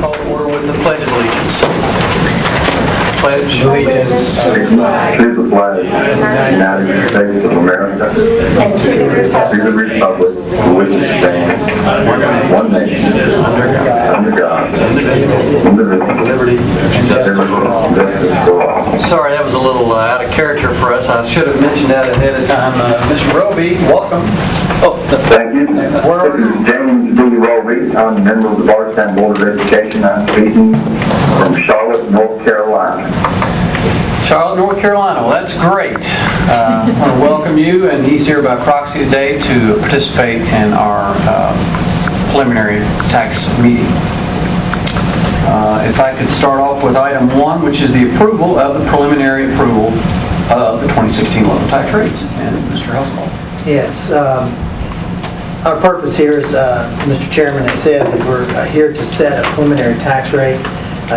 Call to order with the Pledge of Allegiance. Pledge allegiance to the flag of the United States of America and to the republic for which it stands, one nation, under God, Liberty. justice for all. Sorry, that was a little out of character for us. I should have mentioned that ahead of time. Mr. Roby, welcome. Oh, Thank you. This is James B. Roby. I'm a member of the Bardstown BoE of Education. I'm speaking from Charlotte, North Carolina. Charlotte, North Carolina. Well, that's great. I want to welcome you, and he's here by proxy today to participate in our preliminary tax meeting. If I could start off with item 1, which is the approval of the preliminary approval of the 2016 local tax rates. And Mr. Household. Yes. Our purpose here is, Mr. Chairman has said, that we're here to set a preliminary tax rate.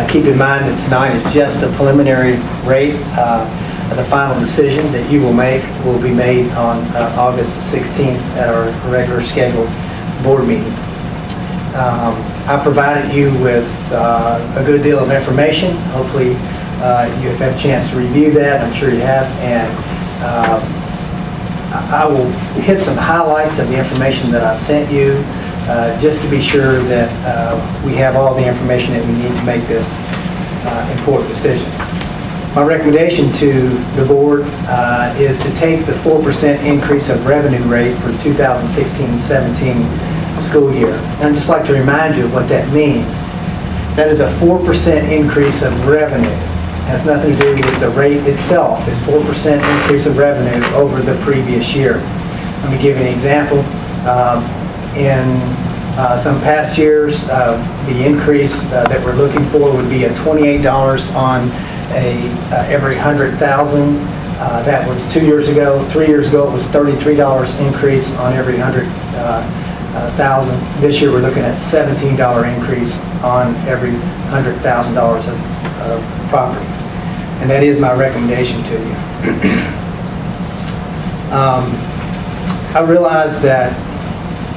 Keep in mind that tonight is just a preliminary rate. The final decision that you will make will be made on August the 16th at our regular scheduled board meeting. I provided you with a good deal of information. Hopefully you have had a chance to review that. I'm sure you have. And I will hit some highlights of the information that I've sent you, just to be sure that we have all the information that we need to make this important decision. My recommendation to the board is to take the 4% increase of revenue rate for 2016-17 school year. And I'd just like to remind you of what that means. That is a 4% increase of revenue. It has nothing to do with the rate itself. It's 4% increase of revenue over the previous year. Let me give you an example. In some past years, the increase that we're looking for would be a $28 on every 100,000. That was 2 years ago. 3 years ago, it was $33 increase on every 100,000. This year, we're looking at $17 increase on every $100,000 of property. And that is my recommendation to you. I realize that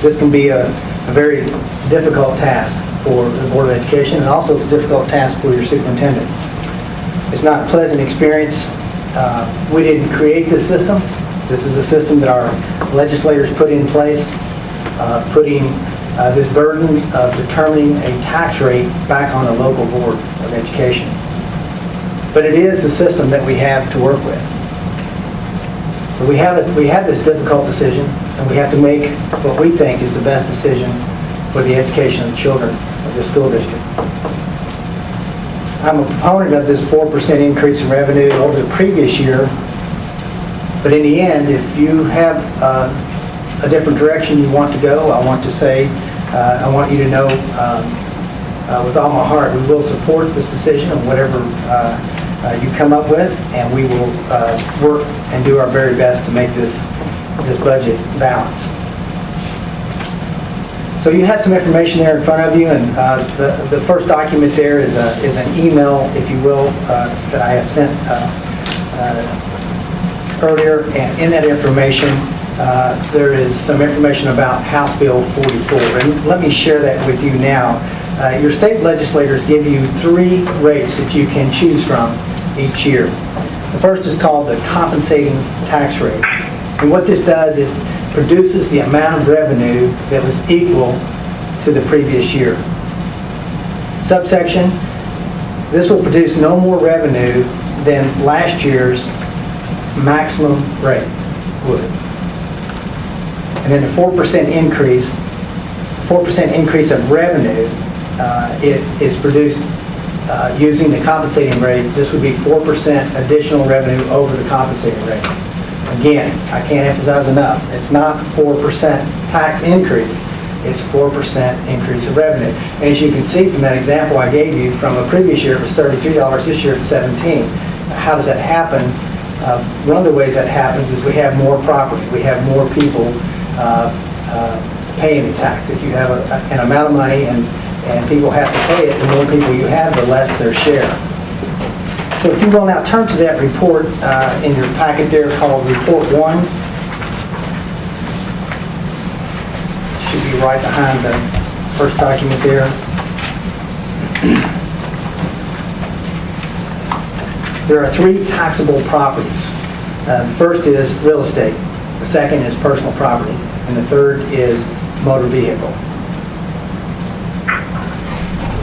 this can be a very difficult task for the Board of Education, and also it's a difficult task for your superintendent. It's not a pleasant experience. We didn't create this system. This is a system that our legislators put in place, putting this burden of determining a tax rate back on the local Board of Education. But it is the system that we have to work with. So we have this difficult decision, and we have to make what we think is the best decision for the education of the children of the school district. I'm a proponent of this 4% increase in revenue over the previous year, but in the end, if you have a different direction you want to go, I want you to know with all my heart, we will support this decision of whatever you come up with, and we will work and do our very best to make this budget balance. So you had some information there in front of you, and the first document there is an email, if you will, that I have sent earlier, and in that information there is some information about House Bill 44, and let me share that with you now. Your state legislators give you 3 rates that you can choose from each year. The first is called the compensating tax rate. And what this does, it produces the amount of revenue that was equal to the previous year. Subsection, this will produce no more revenue than last year's maximum rate would. And then the 4% increase of revenue, it is produced using the compensating rate. This would be 4% additional revenue over the compensating rate. Again, I can't emphasize enough, it's not 4% tax increase, it's 4% increase of revenue. And as you can see from that example I gave you, from a previous year it was $33, this year it's $17. How does that happen? One of the ways that happens is we have more property, we have more people paying the tax. If you have an amount of money and people have to pay it, the more people you have, the less their share. So if you will now turn to that report in your packet there called Report 1. Should be right behind the first document there. There are three taxable properties. The first is real estate, the second is personal property, and the third is motor vehicle.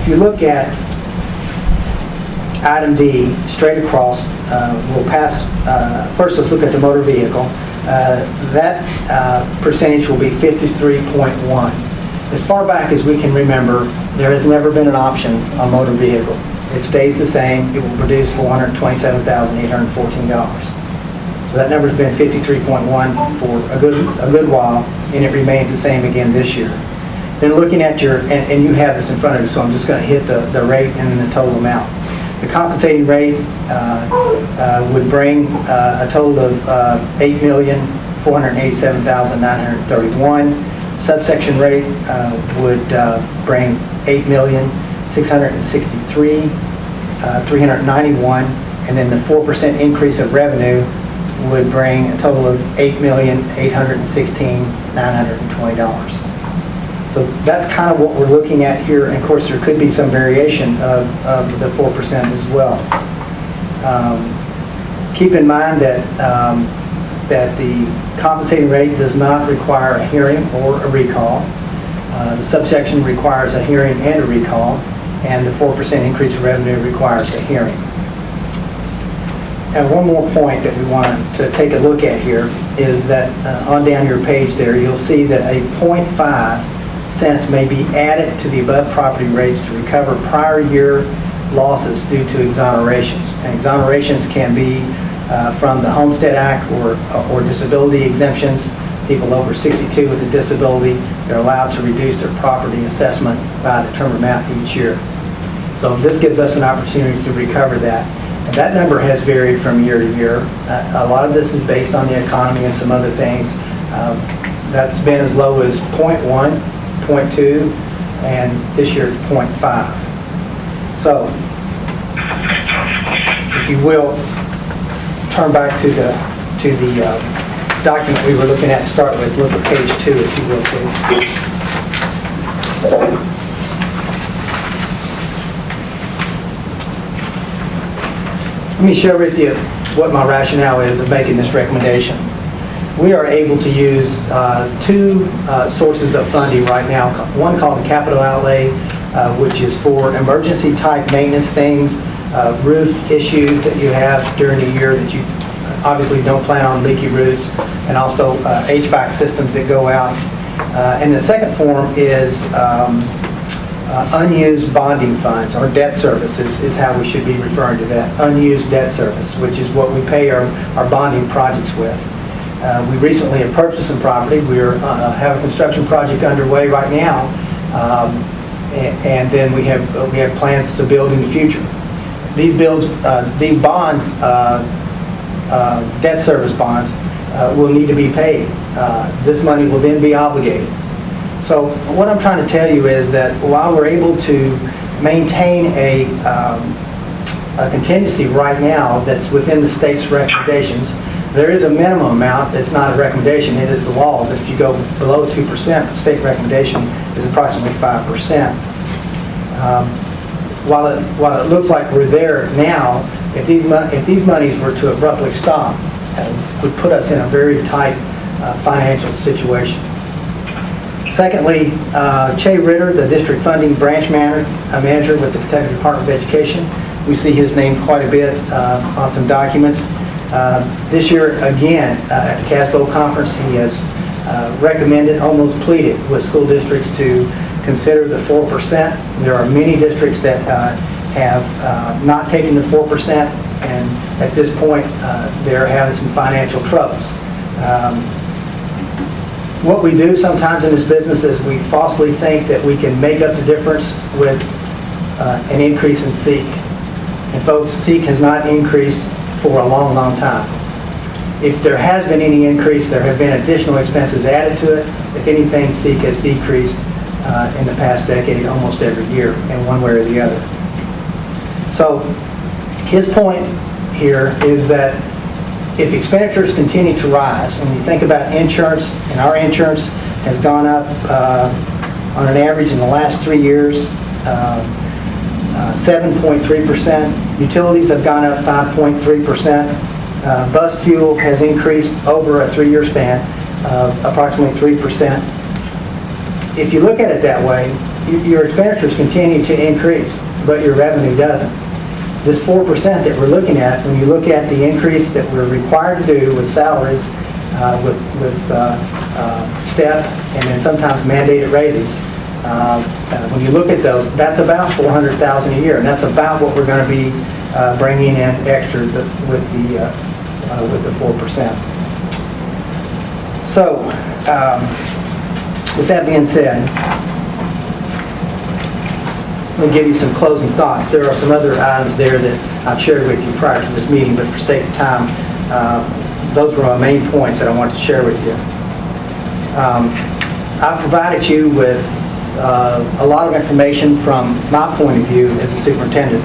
If you look at item D, straight across, we'll pass, first let's look at the motor vehicle. That percentage will be 53.1. As far back as we can remember, there has never been an option on motor vehicle. It stays the same. It will produce $427,814. So that number's been 53.1 for a good while, and it remains the same again this year. Then looking at your, and you have this in front of you, so I'm just going to hit the rate and then the total amount. The compensating rate would bring a total of $8,487,931. Subsection rate would bring $8,663,391, and then the 4% increase of revenue would bring a total of $8,816,920. So that's kind of what we're looking at here, and of course there could be some variation of the 4% as well. Keep in mind that that the compensating rate does not require a hearing or a recall. The subsection requires a hearing and a recall, and the 4% increase of revenue requires a hearing. And one more point that we want to take a look at here is that on down your page there, you'll see that a 0.5 cents may be added to the above property rates to recover prior year losses due to exonerations. And exonerations can be from the Homestead Act or disability exemptions. People over 62 with a disability, they're allowed to reduce their property assessment by a determined amount each year. So this gives us an opportunity to recover that. And that number has varied from year to year. A lot of this is based on the economy and some other things. That's been as low as 0.1, 0.2, and this year it's 0.5. So, if you will, turn back to the document we were looking at to start with. Look at page 2, if you will, please. Let me share with you what my rationale is of making this recommendation. We are able to use two sources of funding right now. One called the capital outlay, which is for emergency type maintenance things, roof issues that you have during the year that you obviously don't plan on leaky roofs, and also HVAC systems that go out. And the second form is unused bonding funds, or debt service is how we should be referring to that. Unused debt service, which is what we pay our bonding projects with. We recently have purchased some property. We have a construction project underway right now, and then we have plans to build in the future. These bonds, debt service bonds, will need to be paid. This money will then be obligated. So what I'm trying to tell you is that while we're able to maintain a contingency right now that's within the state's recommendations, there is a minimum amount that's not a recommendation, it is the law, that if you go below 2%, the state recommendation is approximately 5%. While it looks like we're there now, if these monies were to abruptly stop, it would put us in a very tight financial situation. Secondly, Che Ritter, the district funding branch manager with the Kentucky Department of Education, we see his name quite a bit on some documents. This year, again, at the CASBO conference, he has recommended, almost pleaded with school districts to consider the 4%. There are many districts that have not taken the 4%, and at this point, they're having some financial troubles. What we do sometimes in this business is we falsely think that we can make up the difference with an increase in SEEK. And folks, SEEK has not increased for a long, long time. If there has been any increase, there have been additional expenses added to it. If anything, SEEK has decreased in the past decade almost every year in one way or the other. So his point here is that if expenditures continue to rise, and you think about insurance, and our insurance has gone up on an average in the last 3 years 7.3%. Utilities have gone up 5.3%. Bus fuel has increased over a 3-year span of approximately 3%. If you look at it that way, your expenditures continue to increase, but your revenue doesn't. This 4% that we're looking at, when you look at the increase that we're required to do with salaries, with step, and then sometimes mandated raises, when you look at those, that's about $400,000 a year, and that's about what we're going to be bringing in extra with the 4%. So, with that being said, let me give you some closing thoughts. There are some other items there that I've shared with you prior to this meeting, but for sake of time, those were my main points that I wanted to share with you. I've provided you with a lot of information from my point of view as a superintendent.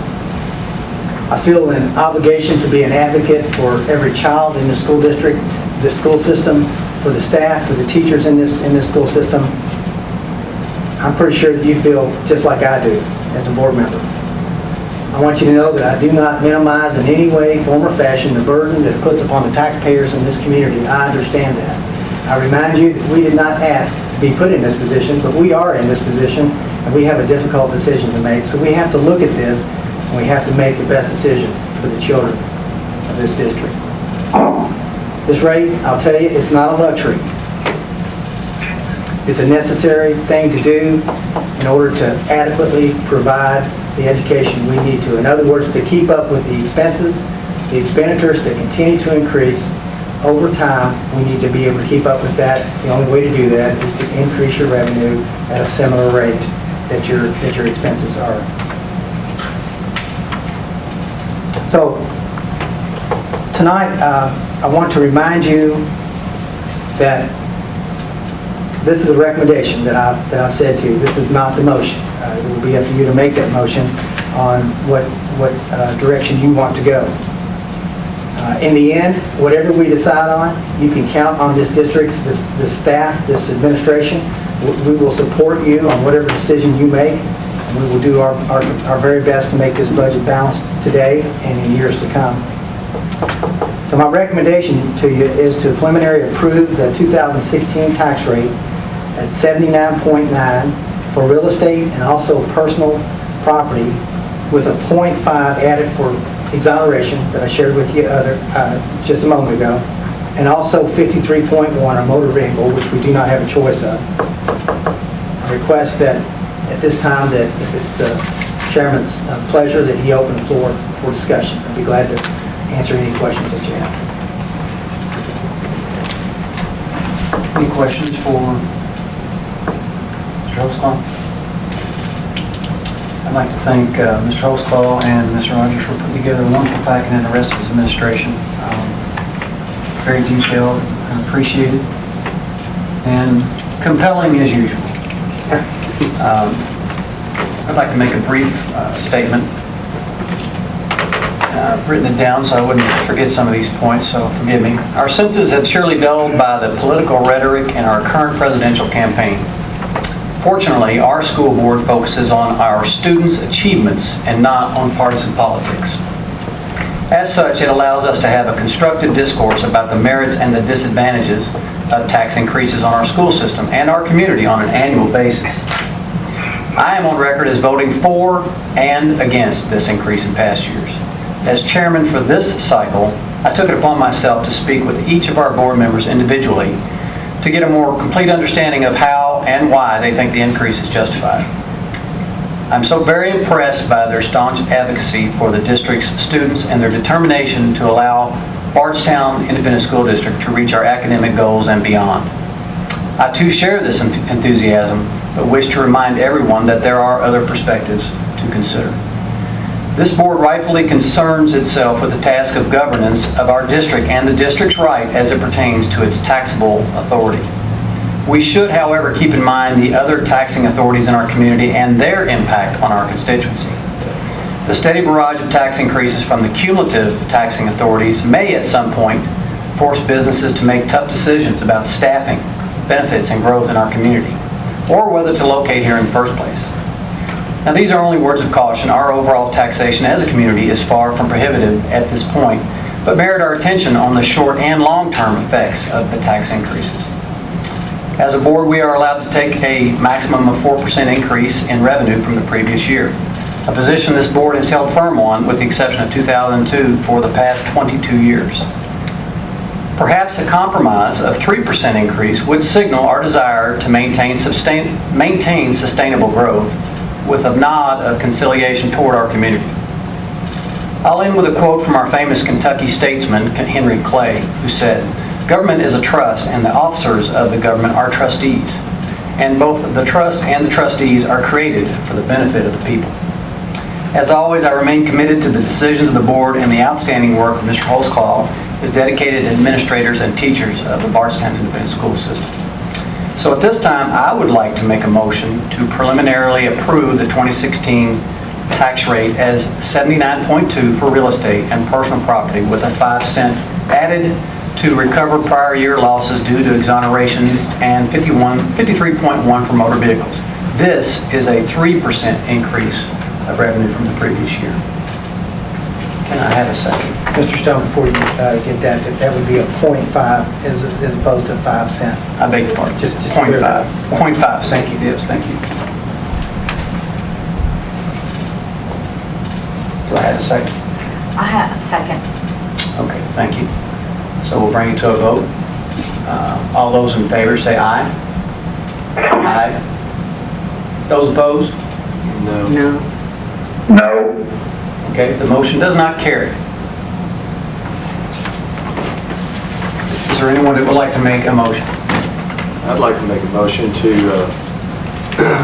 I feel an obligation to be an advocate for every child in the school district, the school system, for the staff, for the teachers in this school system. I'm pretty sure that you feel just like I do as a board member. I want you to know that I do not minimize in any way, form, or fashion the burden that it puts upon the taxpayers in this community. I understand that. I remind you that we did not ask to be put in this position, but we are in this position, and we have a difficult decision to make. So we have to look at this, and we have to make the best decision for the children of this district. This rate, I'll tell you, it's not a luxury. It's a necessary thing to do in order to adequately provide the education we need to. In other words, to keep up with the expenses, the expenditures that continue to increase over time, we need to be able to keep up with that. The only way to do that is to increase your revenue at a similar rate that your expenses are. So tonight, I want to remind you that this is a recommendation that I've said to you. This is not the motion. It will be up to you to make that motion on what direction you want to go. In the end, whatever we decide on, you can count on this district's, this staff, this administration. We will support you on whatever decision you make, and we will do our very best to make this budget balanced today and in years to come. So my recommendation to you is to preliminary approve the 2016 tax rate at 79.9 for real estate and also personal property, with a 0.5 added for exoneration that I shared with you just a moment ago, and also 53.1 on motor vehicle, which we do not have a choice of. I request that at this time that if it's the chairman's pleasure that he open the floor for discussion. I'd be glad to answer any questions that you have. Any questions for Mr. Holstall? I'd like to thank Mr. Holstall and Mr. Rogers for putting together a wonderful packet and the rest of his administration. Very detailed and appreciated, and compelling as usual. I'd like to make a brief statement. I've written it down so I wouldn't forget some of these points, so forgive me. Our senses have surely dulled by the political rhetoric in our current presidential campaign. Fortunately, our school board focuses on our students' achievements and not on partisan politics. As such, it allows us to have a constructive discourse about the merits and the disadvantages of tax increases on our school system and our community on an annual basis. I am on record as voting for and against this increase in past years. As chairman for this cycle, I took it upon myself to speak with each of our board members individually to get a more complete understanding of how and why they think the increase is justified. I'm so very impressed by their staunch advocacy for the district's students and their determination to allow Bardstown Independent School District to reach our academic goals and beyond. I too share this enthusiasm, but wish to remind everyone that there are other perspectives to consider. This board rightfully concerns itself with the task of governance of our district and the district's right as it pertains to its taxable authority. We should, however, keep in mind the other taxing authorities in our community and their impact on our constituency. The steady barrage of tax increases from the cumulative taxing authorities may at some point force businesses to make tough decisions about staffing, benefits, and growth in our community, or whether to locate here in the first place. Now, these are only words of caution. Our overall taxation as a community is far from prohibitive at this point, but merit our attention on the short and long-term effects of the tax increases. As a board, we are allowed to take a maximum of 4% increase in revenue from the previous year, a position this board has held firm on with the exception of 2002 for the past 22 years. Perhaps a compromise of 3% increase would signal our desire to maintain sustainable growth with a nod of conciliation toward our community. I'll end with a quote from our famous Kentucky statesman, Henry Clay, who said, "Government is a trust, and the officers of the government are trustees. And both the trust and the trustees are created for the benefit of the people." As always, I remain committed to the decisions of the board and the outstanding work of Mr. Holzclaw, his dedicated administrators and teachers of the Bardstown Independent School System. So at this time, I would like to make a motion to preliminarily approve the 2016 tax rate as 79.2 for real estate and personal property with a 5 cent added to recover prior year losses due to exoneration and 53.1 for motor vehicles. This is a 3% increase of revenue from the previous year. Can I have a second? Mr. Stone, before you get that would be a 0.5 as opposed to 5 cent. I beg your pardon. Just 0.5. 0.5. Thank you. Yes, thank you. Do I have a second? I have a second. Okay, thank you. So we'll bring it to a vote. All those in favor say aye. Aye. Those opposed? No. No. Okay, the motion does not carry. Is there anyone that would like to make a motion? I'd like to make a motion to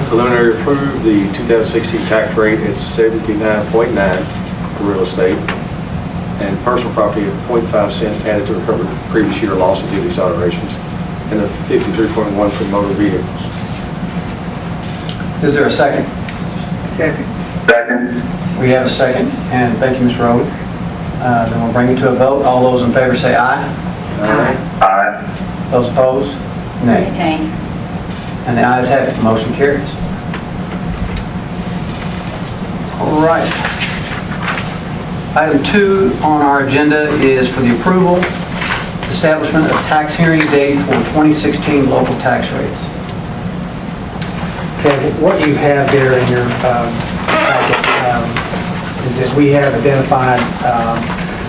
preliminary approve the 2016 tax rate at 79.9 for real estate and personal property at 0.5 cents added to recover previous year losses due to exonerations, and the 53.1 for motor vehicles. Is there a second? Second. Second. We have a second, and thank you, Mr. Rowley. Then we'll bring it to a vote. All those in favor say aye. Aye. Aye. Those opposed? Nay. Okay. And the ayes have it. The motion carries. All right. Item 2 on our agenda is for the approval, establishment of tax hearing date for 2016 local tax rates. Okay, what you have there in your packet is that we have identified,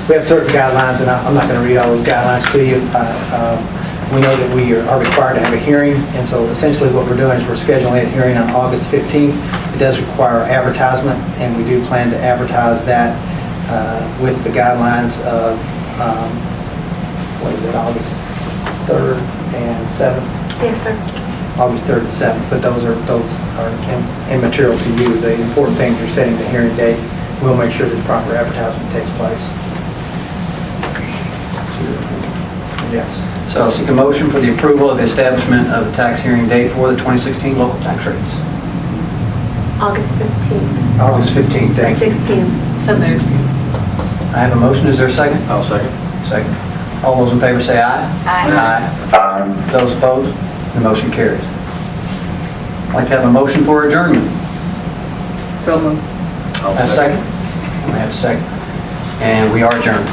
we have certain guidelines, and I'm not going to read all those guidelines to you. We know that we are required to have a hearing, and so essentially what we're doing is we're scheduling a hearing on August 15th. It does require advertisement, and we do plan to advertise that with the guidelines of, what is it, August 3rd and 7th? Yes, sir. August 3rd and 7th, but those are immaterial to you. The important thing is setting the hearing date. We'll make sure that proper advertisement takes place. Yes. So I'll seek a motion for the approval of the establishment of a tax hearing date for the 2016 local tax rates. August 15th August 15th. at Thank you. 6 p.m. So moved. I have a motion. Is there a second? I'll second. Second. All those in favor say aye. Aye. Aye. Aye. Those opposed? The motion carries. I'd like to have a motion for adjournment. So moved. I'll Have a second? We have a second. And we are adjourned.